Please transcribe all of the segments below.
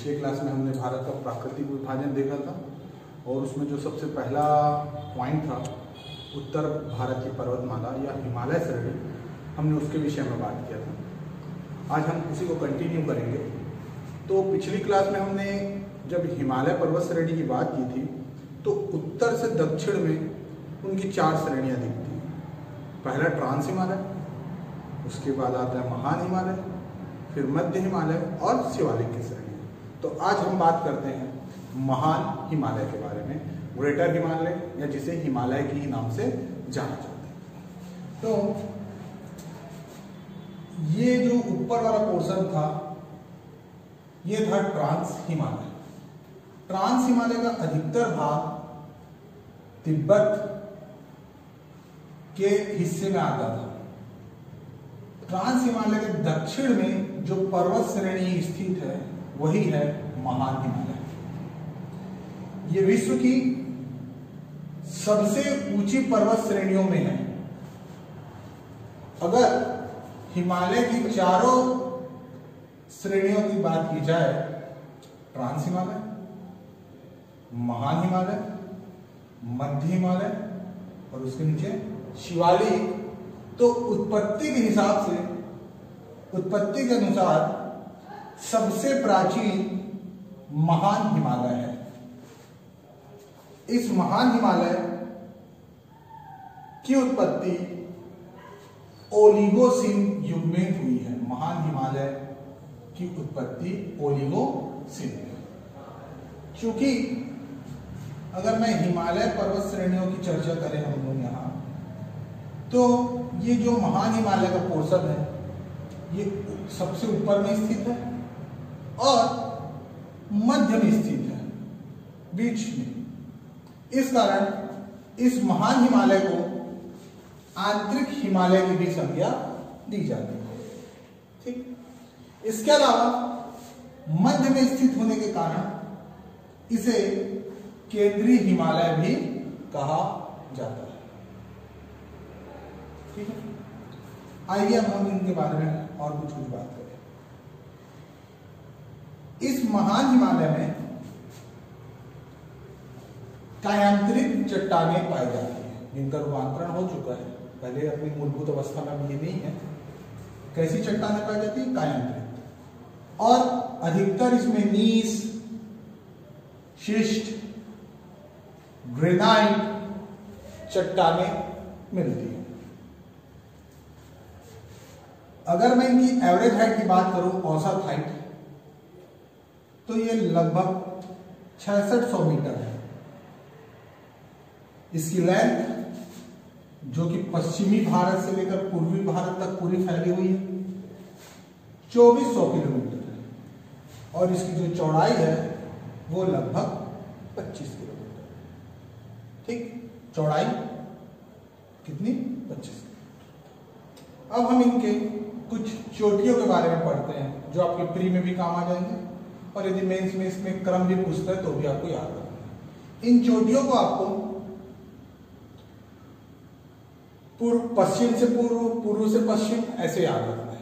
पिछले क्लास में हमने भारत का प्राकृतिक विभाजन देखा था और उसमें जो सबसे पहला पॉइंट था उत्तर भारत की पर्वतमाला या हिमालय श्रेणी, हमने उसके विषय में बात किया था। आज हम उसी को कंटिन्यू करेंगे। तो पिछली क्लास में हमने जब हिमालय पर्वत श्रेणी की बात की थी तो उत्तर से दक्षिण में उनकी 4 श्रेणियां दिखती हैं। पहला ट्रांस हिमालय, उसके बाद आता है महान हिमालय, फिर मध्य हिमालय और शिवालिक की श्रेणी। तो आज हम बात करते हैं महान हिमालय के बारे में, ग्रेटर हिमालय या जिसे हिमालय के ही नाम से जाना जाता है। तो ये जो ऊपर वाला पोर्शन था ये था ट्रांस हिमालय। ट्रांस हिमालय का अधिकतर भाग तिब्बत के हिस्से में आता था। ट्रांस हिमालय के दक्षिण में जो पर्वत श्रेणी स्थित है वही है महान हिमालय। ये विश्व की सबसे ऊंची पर्वत श्रेणियों में है। अगर हिमालय की चारों श्रेणियों की बात की जाए, ट्रांस हिमालय, महान हिमालय, मध्य हिमालय और उसके नीचे शिवालिक, तो उत्पत्ति के हिसाब से, उत्पत्ति के अनुसार सबसे प्राचीन महान हिमालय है। इस महान हिमालय की उत्पत्ति ओलिगोसिन युग में हुई है। महान हिमालय की उत्पत्ति ओलिगोसिन में। क्योंकि अगर मैं हिमालय पर्वत श्रेणियों की चर्चा करें हम लोग यहाँ, तो ये जो महान हिमालय का पोर्शन है ये सबसे ऊपर में स्थित है और मध्य में स्थित है, बीच में। इस कारण इस महान हिमालय को आंतरिक हिमालय की भी संज्ञा दी जाती है। ठीक, इसके अलावा मध्य में स्थित होने के कारण इसे केंद्रीय हिमालय भी कहा जाता है। ठीक है, आइए अब हम इनके बारे में और कुछ बात करें। इस महान हिमालय में कायांतरित चट्टानें पाई जाती हैं जिनका रूपांतरण हो चुका है। पहले अपनी मूलभूत अवस्था में ये नहीं है। कैसी चट्टानें पाई जाती है? कायांतरित। और अधिकतर इसमें नीस, शिस्ट, ग्रेनाइट चट्टानें मिलती हैं। अगर मैं इनकी एवरेज हाइट की बात करूं, औसत हाइट, तो ये लगभग 6600 मीटर है। इसकी लेंथ, जो कि पश्चिमी भारत से लेकर पूर्वी भारत तक पूरी फैली हुई है, 2400 किलोमीटर है। और इसकी जो चौड़ाई है वो लगभग 25 किलोमीटर। ठीक, चौड़ाई कितनी? 25 किलोमीटर। अब हम इनके कुछ चोटियों के बारे में पढ़ते हैं जो आपके प्री में भी काम आ जाएंगे और यदि मेंस में इसमें क्रम भी पूछता है तो भी आपको याद रखना है। इन चोटियों को आपको पश्चिम से पूर्व, पूर्व से पश्चिम ऐसे याद रखना है।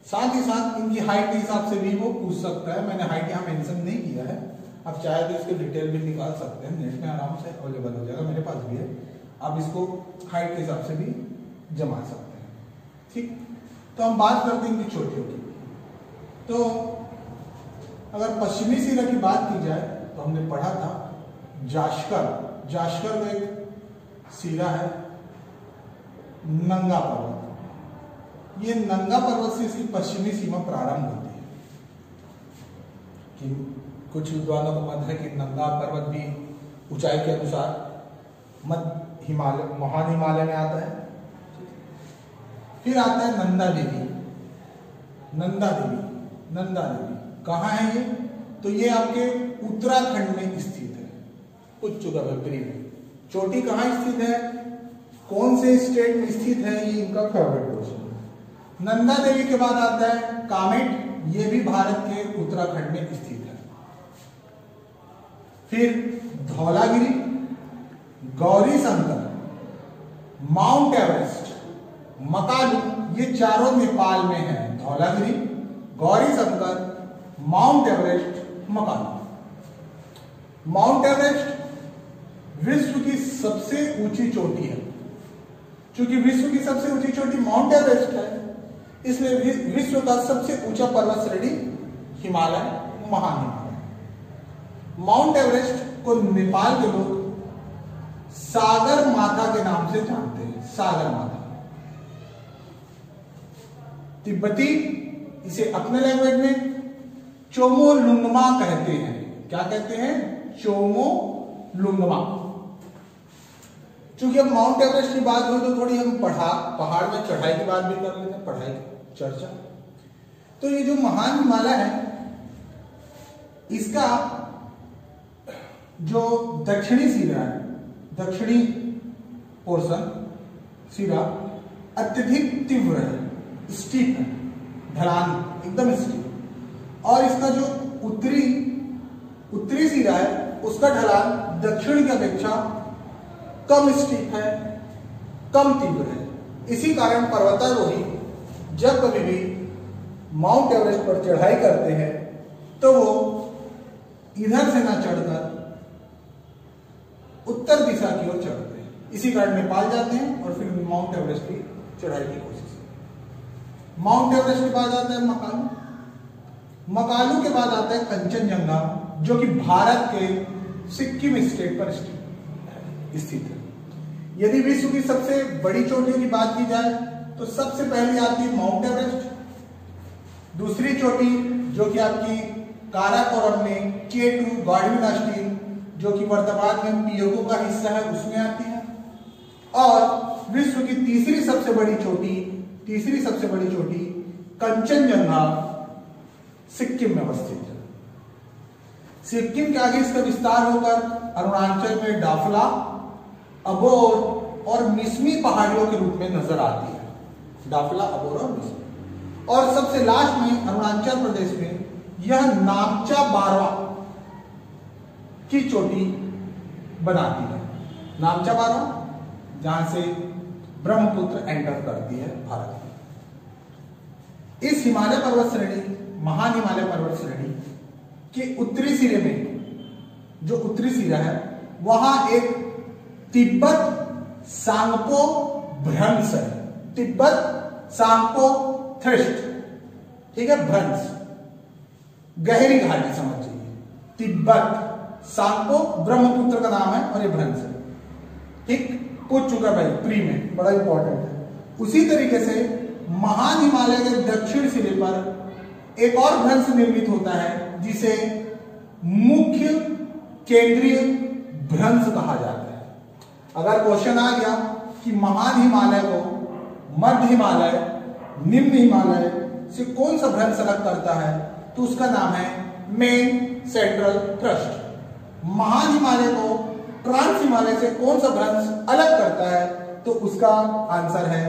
साथ ही साथ इनकी हाइट के हिसाब से भी वो पूछ सकता है। मैंने हाइट यहाँ मेंशन नहीं किया है, आप चाहे तो इसके डिटेल भी निकाल सकते हैं, नेट में आराम से अवेलेबल हो जाएगा, मेरे पास भी है। आप इसको हाइट के हिसाब से भी जमा सकते हैं। ठीक, तो हम बात करते हैं इनकी चोटियों की। तो अगर पश्चिमी सिरा की बात की जाए तो हमने पढ़ा था जाश्कर। जाश्कर में एक सिरा है, नंगा पर्वत। ये नंगा पर्वत से इसकी पश्चिमी सीमा प्रारंभ होती है। कि कुछ विद्वानों का मत है कि नंगा पर्वत भी ऊंचाई के अनुसार मध्य हिमालय, महान हिमालय में आता है। फिर आता है नंदा देवी। नंदा देवी, नंदा देवी कहाँ है ये? तो ये आपके उत्तराखंड में स्थित है। पूछ चुका है प्री में। चोटी कहाँ स्थित है, कौन से स्टेट में स्थित है, ये इनका फेवरेट क्वेश्चन। नंदा देवी के बाद आता है कामेट, ये भी भारत के उत्तराखंड में स्थित है। फिर धौलागिरी, गौरी शंकर, माउंट एवरेस्ट, मकालू, ये चारों नेपाल में है। Dhaulagiri, Gauri Shankar, mount Everest Makalu. Mount Everest विश्व की सबसे ऊंची चोटी है। क्योंकि विश्व की सबसे ऊंची चोटी माउंट एवरेस्ट है, इसलिए विश्व का सबसे ऊंचा पर्वत श्रेणी हिमालय, महान हिमालय। माउंट एवरेस्ट को नेपाल के लोग सागर माता के नाम से जानते हैं, सागर माता। तिब्बती इसे अपने लैंग्वेज में चोमोलुंगमा कहते हैं। क्या कहते हैं? चोमोलुंगमा। चूंकि अब माउंट एवरेस्ट की बात हुई तो थोड़ी हम पहाड़ में चढ़ाई की बात भी कर लेते हैं, पढ़ाई चर्चा। तो ये जो महान हिमालय है, इसका जो दक्षिणी सिरा है, दक्षिणी पोर्शन सिरा अत्यधिक तीव्र है, स्टीप है, ढलान एकदम स्टीप। और इसका जो उत्तरी सिरा है, उसका ढलान दक्षिण की अपेक्षा कम स्टीप है, कम तीव्र है। इसी कारण पर्वतारोही जब कभी भी माउंट एवरेस्ट पर चढ़ाई करते हैं तो वो इधर से ना चढ़कर उत्तर दिशा की ओर चढ़ते हैं। इसी कारण नेपाल जाते हैं और फिर माउंट एवरेस्ट की चढ़ाई की कोशिश करते हैं। माउंट एवरेस्ट के बाद आता है मकालू। मकालू के बाद आता है कंचनजंगा, जो कि भारत के सिक्किम स्टेट पर स्थित है। यदि विश्व की सबसे बड़ी चोटियों की बात की जाए तो सबसे पहले आती है माउंट एवरेस्ट। दूसरी चोटी जो कि आपकी काराकोरम में K2 गार्डविन स्टील, जो कि वर्तमान में पियोको का हिस्सा है, उसमें आती है। और विश्व की तीसरी सबसे बड़ी चोटी कंचनजंगा सिक्किम में अवस्थित है। सिक्किम के आगे इसका विस्तार होकर अरुणाचल में डाफला, अबोर और मिसमी पहाड़ियों के रूप में नजर आती है। डाफला, अबोर और मिसमी। और सबसे लास्ट में अरुणाचल प्रदेश में यह नामचा बारवा की चोटी बनाती है। नामचा बारवा, जहां से ब्रह्मपुत्र एंटर करती है भारत में। इस हिमालय पर्वत श्रेणी, महान हिमालय पर्वत श्रेणी के उत्तरी सिरे में, जो उत्तरी सिरा है, वहां एक तिब्बत सांगपो भ्रंश है। तिब्बत सांगपो थ्रिस्ट, ठीक है, भ्रंश, गहरी घाटी समझिए। तिब्बत सांगपो ब्रह्मपुत्र का नाम है और ये भ्रंश है। ठीक, पूछ चुका भाई प्री में, बड़ा इंपॉर्टेंट है। उसी तरीके से महान हिमालय के दक्षिण सिरे पर एक और भ्रंश निर्मित होता है, जिसे मुख्य केंद्रीय भ्रंश कहा जाता है। अगर क्वेश्चन आ गया कि महान हिमालय को मध्य हिमालय, निम्न हिमालय से कौन सा भ्रंश अलग करता है, तो उसका नाम है मेन सेंट्रल थ्रस्ट। महान हिमालय को ट्रांस हिमालय से कौन सा भ्रंश अलग करता है, तो उसका आंसर है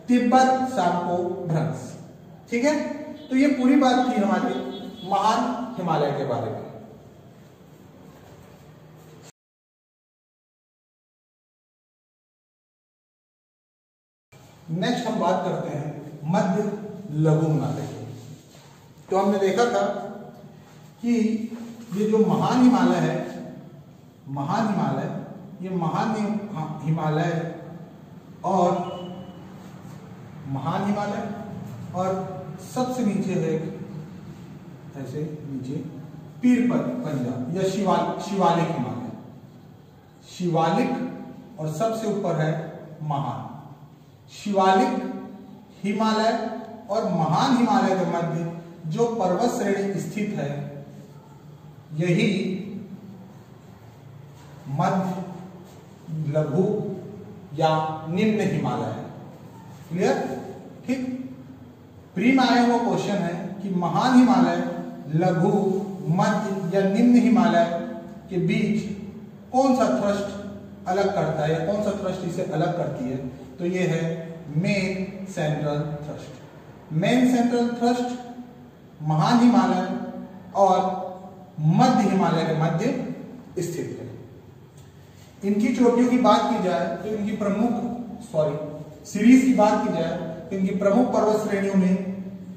तिब्बत सांगपो भ्रंश। ठीक है, तो ये पूरी बात थी हमारी महान हिमालय के बारे में। नेक्स्ट हम बात करते हैं मध्य लघु हिमालय की। तो हमने देखा था कि ये जो महान हिमालय है, महान हिमालय, ये महान हिमालय और महान हिमालय और सबसे नीचे है ऐसे नीचे पीर पंजाब या शिवालिक हिमालय, शिवालिक, और सबसे ऊपर है महान। शिवालिक हिमालय और महान हिमालय के मध्य जो पर्वत श्रेणी स्थित है, यही मध्य लघु या निम्न हिमालय है। क्लियर? ठीक, प्री में आया हुआ क्वेश्चन है कि महान हिमालय, लघु, मध्य या निम्न हिमालय के बीच कौन सा थ्रस्ट अलग करता है या कौन सा थ्रस्ट इसे अलग करती है, तो ये है main central thrust. Main central thrust महान हिमालय और मध्य हिमालय के मध्य स्थित है। इनकी चोटियों की बात की जाए तो इनकी सीरीज की बात की जाए तो इनकी प्रमुख पर्वत श्रेणियों में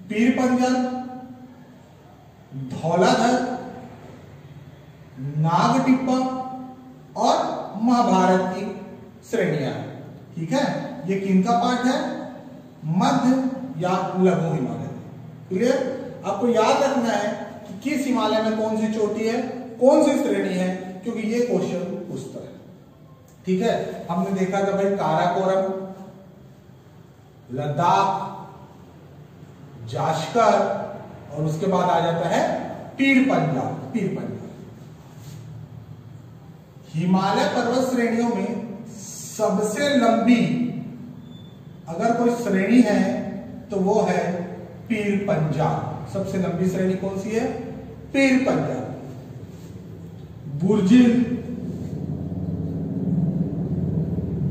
पीर पंजल, धौलाधर नागटिप्पा और महाभारत की श्रेणियां हैं। ठीक है, ये किनका पार्ट है? मध्य या लघु हिमालय। क्लियर? आपको याद रखना है कि किस हिमालय में कौन सी चोटी है, कौन सी श्रेणी है, क्योंकि ये क्वेश्चन पूछता है। ठीक है, हमने देखा था भाई काराकोरम, लद्दाख, जाश्कर और उसके बाद आ जाता है पीर पंजाब। पीर पंजाब हिमालय पर्वत श्रेणियों में सबसे लंबी अगर कोई श्रेणी है तो वो है पीर पंजाब। सबसे लंबी श्रेणी कौन सी है? पीर पंजाब। बुर्जिल,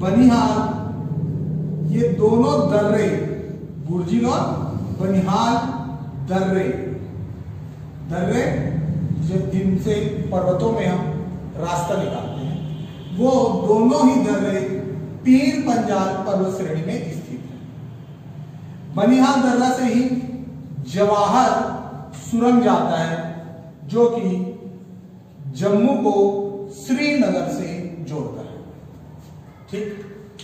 बनिहाल, ये दोनों दर्रे, बुर्जिल और बनिहाल दर्रे जिनसे पर्वतों में हम रास्ता निकालते हैं, वो दोनों ही दर्रे पीर पंजाब पर्वत श्रेणी में स्थित है। बनिहाल दर्रा से ही जवाहर सुरंग जाता है जो कि जम्मू को श्रीनगर से जोड़ता है। ठीक,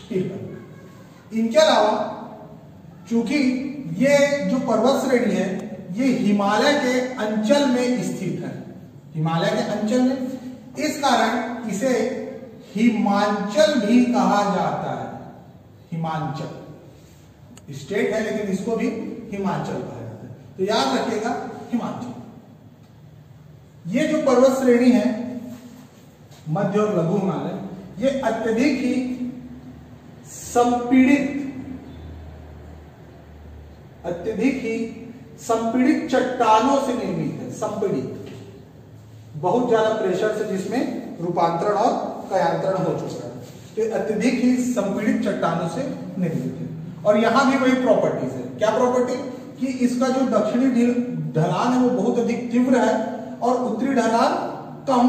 पीर पंजाब। इनके अलावा चूंकि ये जो पर्वत श्रेणी है ये हिमालय के अंचल में स्थित है, हिमालय के अंचल में, इस कारण इसे हिमांचल भी कहा जाता है। हिमांचल स्टेट है लेकिन इसको भी हिमाचल कहा जाता है, तो याद रखिएगा हिमाचल। ये जो पर्वत श्रेणी है मध्य और लघु हिमालय, ये अत्यधिक ही संपीड़ित चट्टानों से निर्मित है। संपीड़ित, बहुत ज्यादा प्रेशर से जिसमें रूपांतरण और कयांतरण हो चुका है, तो अत्यधिक ही संपीड़ित चट्टानों से निर्मित है। और यहां भी वही प्रॉपर्टीज है। क्या प्रॉपर्टी? कि इसका जो दक्षिणी ढलान है वो बहुत अधिक तीव्र है और उत्तरी ढलान कम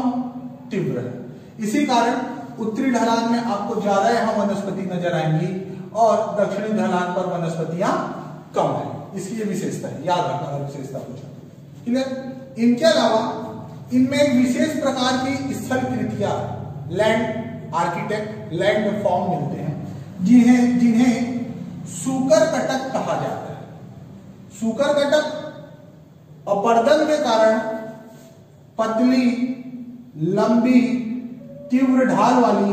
तीव्र है। इसी कारण उत्तरी ढलान में आपको ज्यादा यहां वनस्पति नजर आएंगी और दक्षिणी ढलान पर वनस्पतियां कम है। इसकी ये विशेषता है, याद रखना अगर विशेषता पूछा। क्लियर? इनके अलावा इनमें एक विशेष प्रकार की स्थलकृतियां, लैंड आर्किटेक्ट, लैंड फॉर्म मिलते हैं जिन्हें सूकर कटक कहा जाता है। सूकर कटक अपर्दन के कारण पतली, लंबी, तीव्र ढाल वाली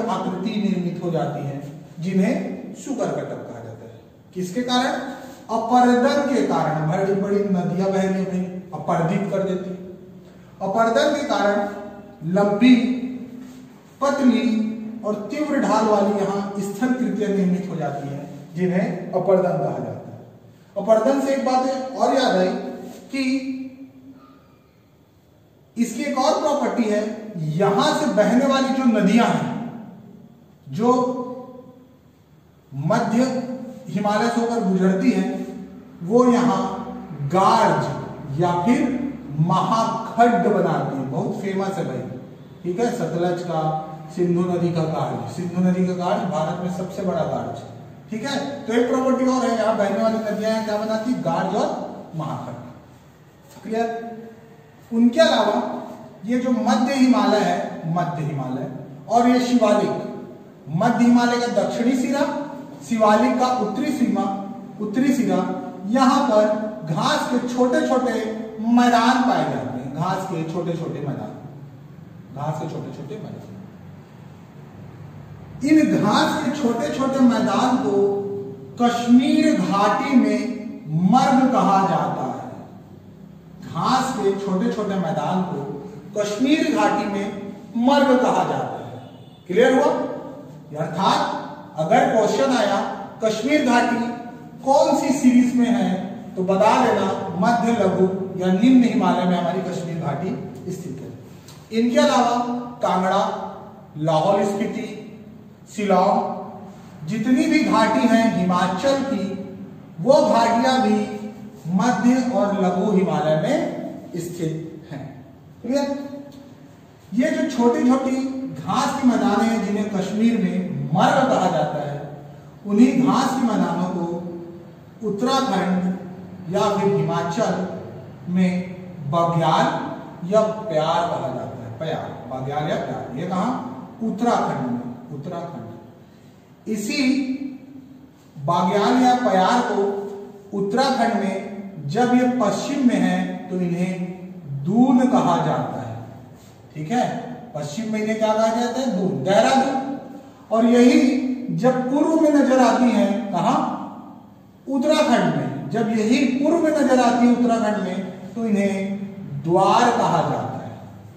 आकृति निर्मित हो जाती है जिन्हें सूकर कटक कहा जाता है। किसके कारण? अपर्दन के कारण। बड़ी बड़ी नदियां बह रही है, अपर्दित कर देती है। अपर्दन के कारण लंबी, पतली और तीव्र ढाल वाली यहाँ स्थल कृतियां निर्मित हो जाती हैं जिन्हें अपर्दन कहा जाता है। अपर्दन से एक बात और याद आई कि इसकी एक और प्रॉपर्टी है, यहां से बहने वाली जो नदियां हैं जो मध्य हिमालय से होकर गुजरती हैं, वो यहां गार्ज या फिर महाखड्ड बनाती है। बहुत फेमस है भाई। ठीक है, सतलज का, सिंधु नदी का गार्ज। सिंधु नदी का गार्ज भारत में सबसे बड़ा गार्ज। ठीक है, तो एक प्रॉपर्टी और है, यहां बहने वाली नदियां क्या बनाती? गार्ज और महाखड्ड। क्लियर? उनके अलावा ये जो मध्य हिमालय है, मध्य हिमालय और ये शिवालिक, मध्य हिमालय का दक्षिणी सिरा, शिवालिक का उत्तरी सिरा, यहां पर घास के छोटे छोटे मैदान पाए जाते हैं। घास के छोटे छोटे मैदान। इन घास के छोटे छोटे मैदान को कश्मीर घाटी में मर्ग कहा जाता है। घास के छोटे छोटे मैदान को कश्मीर घाटी में मर्ग कहा जाता है। क्लियर हुआ? अर्थात अगर क्वेश्चन आया कश्मीर घाटी कौन सी सीरीज में है तो बता देना मध्य, लघु या निम्न हिमालय में हमारी कश्मीर घाटी स्थित है। इनके अलावा कांगड़ा, लाहौल स्पीति, शिलांग, जितनी भी घाटी हैं हिमाचल की, वो घाटियां भी मध्य और लघु हिमालय में स्थित हैं। क्लियर? ये जो छोटी छोटी घास के मैदान हैं जिन्हें कश्मीर में मर्ग कहा जाता है, उन्हीं घास के मैदानों को उत्तराखंड या फिर हिमाचल में बग्याल या प्यार कहा जाता है। प्यार, बग्याल या प्यार, ये कहा उत्तराखंड में, उत्तराखंड। इसी बग्याल या प्यार को उत्तराखंड में जब ये पश्चिम में है तो इन्हें दून कहा जाता है। ठीक है, पश्चिम में इन्हें क्या कहा जाता है? दून, देहरादून। और यही जब पूर्व में नजर आती है, कहा? उत्तराखंड में। जब यही पूर्व में नजर आती है उत्तराखंड में तो इन्हें द्वार कहा जाता है।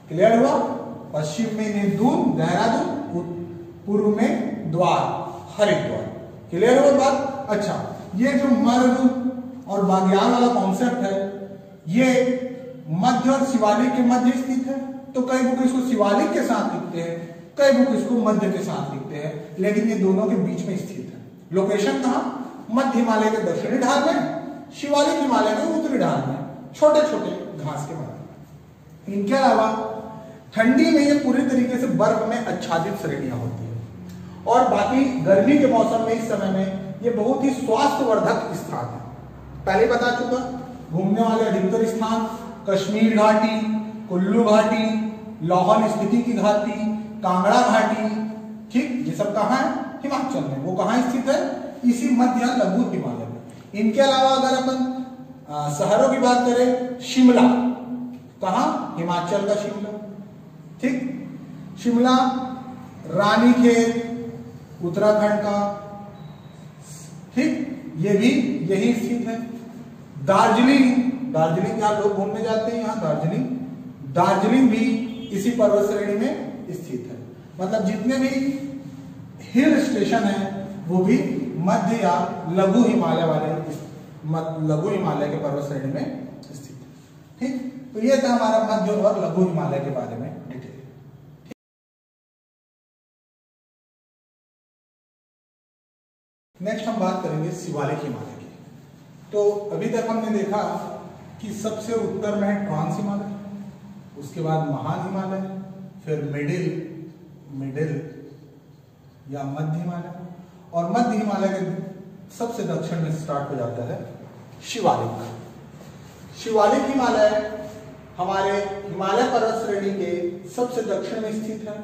क्लियर हुआ? पश्चिम में इन्हें दून, देहरादून, पूर्व में द्वार, हरिद्वार। क्लियर हुआ बात? अच्छा, ये जो मर्द और बग्याल वाला कॉन्सेप्ट है, ये मध्य और शिवालिक के मध्य स्थित है। तो कई बुक इसको शिवालिक के साथ लिखते हैं, कई बुक इसको मध्य के साथ लिखते हैं, लेकिन ये दोनों के बीच में स्थित है। लोकेशन कहां? मध्य हिमालय के दक्षिणी ढाल में, शिवालिक हिमालय के उत्तरी ढाल में, छोटे छोटे घास के मध्य। इनके अलावा ठंडी में ये पूरी तरीके से बर्फ में आच्छादित श्रेणियां होती है और बाकी गर्मी के मौसम में, इस समय में ये बहुत ही स्वास्थ्यवर्धक स्थान है। पहले बता चुका, घूमने वाले अधिकतर स्थान कश्मीर घाटी, कुल्लू घाटी, लाहौल स्पीति की घाटी, कांगड़ा घाटी, ठीक, ये सब कहाँ है? हिमाचल में। वो कहाँ स्थित है? इसी मध्य लघु हिमालय में। इनके अलावा अगर अपन शहरों की बात करें, शिमला, कहाँ? हिमाचल का शिमला, ठीक, शिमला, रानीखेत उत्तराखंड का, ठीक, ये भी यही स्थित है। दार्जिलिंग, दार्जिलिंग यहाँ लोग घूमने जाते हैं, यहाँ दार्जिलिंग, दार्जिलिंग भी इसी पर्वत श्रेणी में स्थित है। मतलब जितने भी हिल स्टेशन है वो भी मध्य या लघु हिमालय वाले, लघु हिमालय के पर्वत श्रेणी में स्थित है। ठीक, तो ये था हमारा मध्य और लघु हिमालय के बारे में डिटेल। नेक्स्ट हम बात करेंगे शिवालिक हिमालय की। तो अभी तक हमने देखा कि सबसे उत्तर में है ट्रांस हिमालय, उसके बाद महान हिमालय, फिर मिडिल या मध्य हिमालय, और मध्य हिमालय के सबसे दक्षिण में स्टार्ट हो जाता है शिवालिक। शिवालिक हिमालय हमारे हिमालय पर्वत श्रेणी के सबसे दक्षिण में स्थित है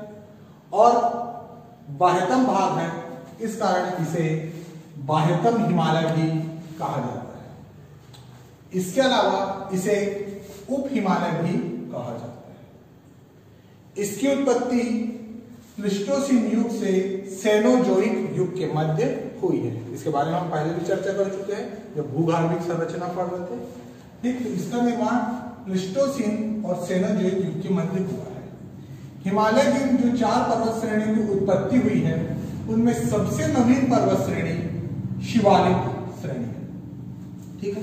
और बाह्यतम भाग है, इस कारण इसे बाह्यतम हिमालय भी कहा जाता है। इसके अलावा इसे उप हिमालय भी कहा जाता है। इसकी उत्पत्ति प्लीस्टोसीन युग से सेनोजोइक युग के मध्य हुई है। इसके बारे में हम पहले भी चर्चा कर चुके हैं जब भूगर्भिक संरचना पढ़ रहे थे। ठीक, तो इसका निर्माण प्लीस्टोसीन और सेनोजोइक युग के मध्य हुआ है। हिमालय की जो 4 पर्वत श्रेणी की उत्पत्ति हुई है उनमें सबसे नवीन पर्वत श्रेणी शिवालिक श्रेणी है। ठीक है,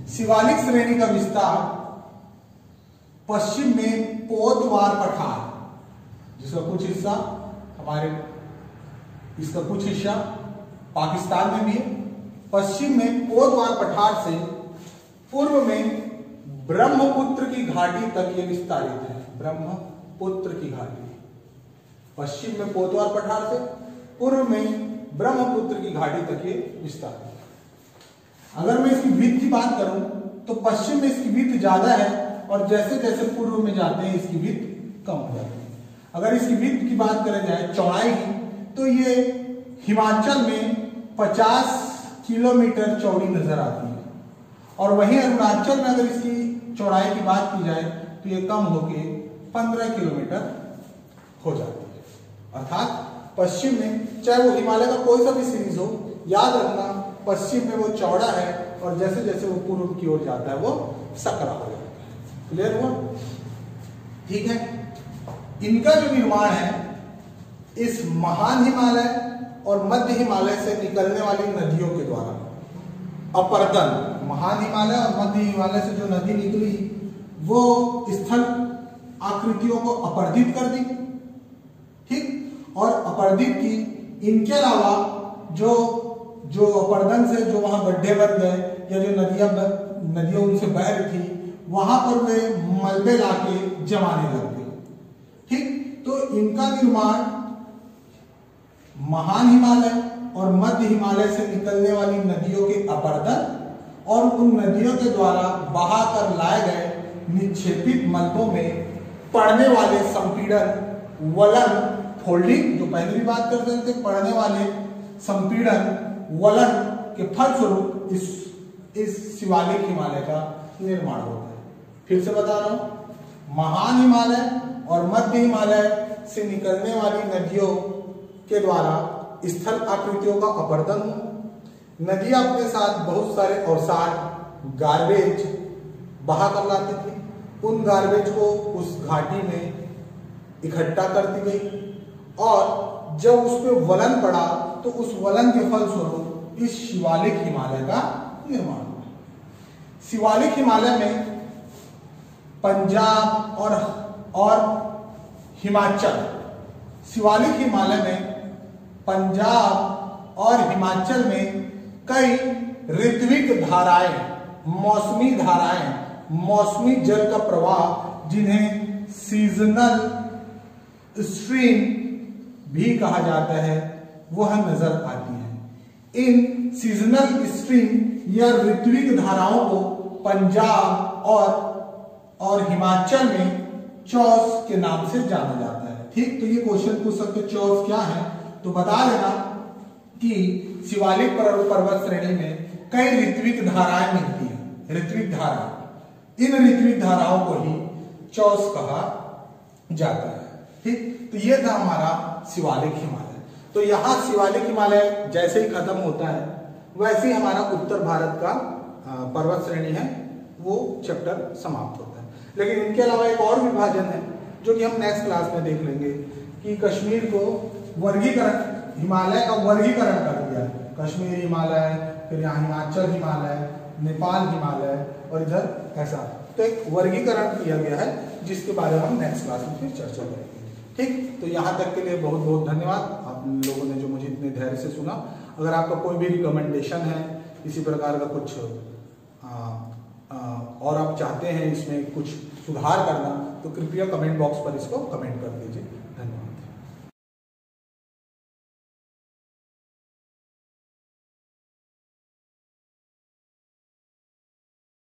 शिवालिक श्रेणी का विस्तार पश्चिम में पोतवार पठार, जिसका कुछ हिस्सा हमारे, इसका कुछ हिस्सा पाकिस्तान में भी है, पश्चिम में पोतवार पठार से पूर्व में ब्रह्मपुत्र की घाटी तक ये विस्तारित है। ब्रह्मपुत्र की घाटी, पश्चिम में पोतवार पठार से पूर्व में ब्रह्मपुत्र की घाटी तक ये विस्तारित है। अगर मैं इसकी विड्थ की बात करूं तो पश्चिम में इसकी विड्थ ज्यादा है और जैसे जैसे पूर्व में जाते हैं इसकी विड्थ कम हो जाती है। अगर इसकी विड्थ की बात करें जाए, चौड़ाई की, तो ये हिमाचल में 50 किलोमीटर चौड़ी नजर आती है और वहीं अरुणाचल में अगर इसकी चौड़ाई की बात की जाए तो ये कम होके 15 किलोमीटर हो जाती है। अर्थात पश्चिम में, चाहे वो हिमालय का कोई सा भी सीरीज हो, याद रखना पश्चिम में वो चौड़ा है और जैसे जैसे वो पूर्व की ओर जाता है वो सकरा हो जाता है। क्लियर हुआ? ठीक है, इनका जो निर्माण है इस महान हिमालय और मध्य हिमालय से निकलने वाली नदियों के द्वारा, अपर्दन, महान हिमालय और मध्य हिमालय से जो नदी निकली वो स्थल आकृतियों को अपर्दित कर दी। ठीक, और अपर्दित की, इनके अलावा जो अपर्दन से जो वहां गड्ढे बन गए या जो नदियां उनसे बह रही थी वहां पर वे मलबे लाके जमाने लग गए। ठीक, तो इनका निर्माण महान हिमालय और मध्य हिमालय से निकलने वाली नदियों के अपर्दन और उन नदियों के द्वारा बहा कर लाए गए निक्षेपित मलबों में पड़ने वाले संपीड़न वलन फोल्डिंग, जो पहले भी बात कर रहे थे, पड़ने वाले संपीड़न वलन के फलस्वरूप इस शिवालिक हिमालय का निर्माण होता है। फिर से बता रहा हूं, महान हिमालय और मध्य हिमालय से निकलने वाली नदियों के द्वारा स्थल आकृतियों का अपरदन हुआ। नदियां अपने साथ बहुत सारे अवसाद गार्बेज बहा कर लाती थी। उन गार्बेज को उस घाटी में इकट्ठा कर दी गई और जब उस पर वलन पड़ा तो उस वलन के फलस्वरूप इस शिवालिक हिमालय का निर्माण हुआ। शिवालिक हिमालय में पंजाब और हिमाचल, शिवालिक हिमालय में पंजाब और हिमाचल में कई ऋत्विक धाराएं, मौसमी धाराएं, मौसमी जल का प्रवाह, जिन्हें सीजनल स्ट्रीम भी कहा जाता है, वह नजर आती है। इन सीजनल स्ट्रीम या ऋत्विक धाराओं को पंजाब और हिमाचल में चौस के नाम से जाना जाता है। ठीक, तो ये क्वेश्चन पूछ सकते चौस क्या है, तो बता देना कि शिवालिक पर्वत श्रेणी में कई ऋत्विक धाराएं मिलती हैं। ऋत्विक धारा, इन ऋत्विक धाराओं को ही चौस कहा जाता है। ठीक, तो ये था हमारा शिवालिक हिमालय। तो यहाँ शिवालिक हिमालय जैसे ही खत्म होता है वैसे ही हमारा उत्तर भारत का पर्वत श्रेणी है वो चैप्टर समाप्त होता है। लेकिन इनके अलावा एक और विभाजन है जो कि हम नेक्स्ट क्लास में देख लेंगे कि कश्मीर को वर्गीकरण, हिमालय का वर्गीकरण कर दिया। कश्मीर हिमालय, फिर यहाँ हिमाचल हिमालय, नेपाल हिमालय और इधर ऐसा, तो एक वर्गीकरण किया गया है जिसके बारे में हम नेक्स्ट क्लास में फिर चर्चा करेंगे। ठीक, तो यहाँ तक के लिए बहुत बहुत धन्यवाद आप लोगों ने जो मुझे इतने धैर्य से सुना। अगर आपका कोई भी रिकमेंडेशन है, इसी प्रकार का कुछ और आप चाहते हैं इसमें कुछ सुधार करना, तो कृपया कमेंट बॉक्स पर इसको कमेंट कर दीजिए।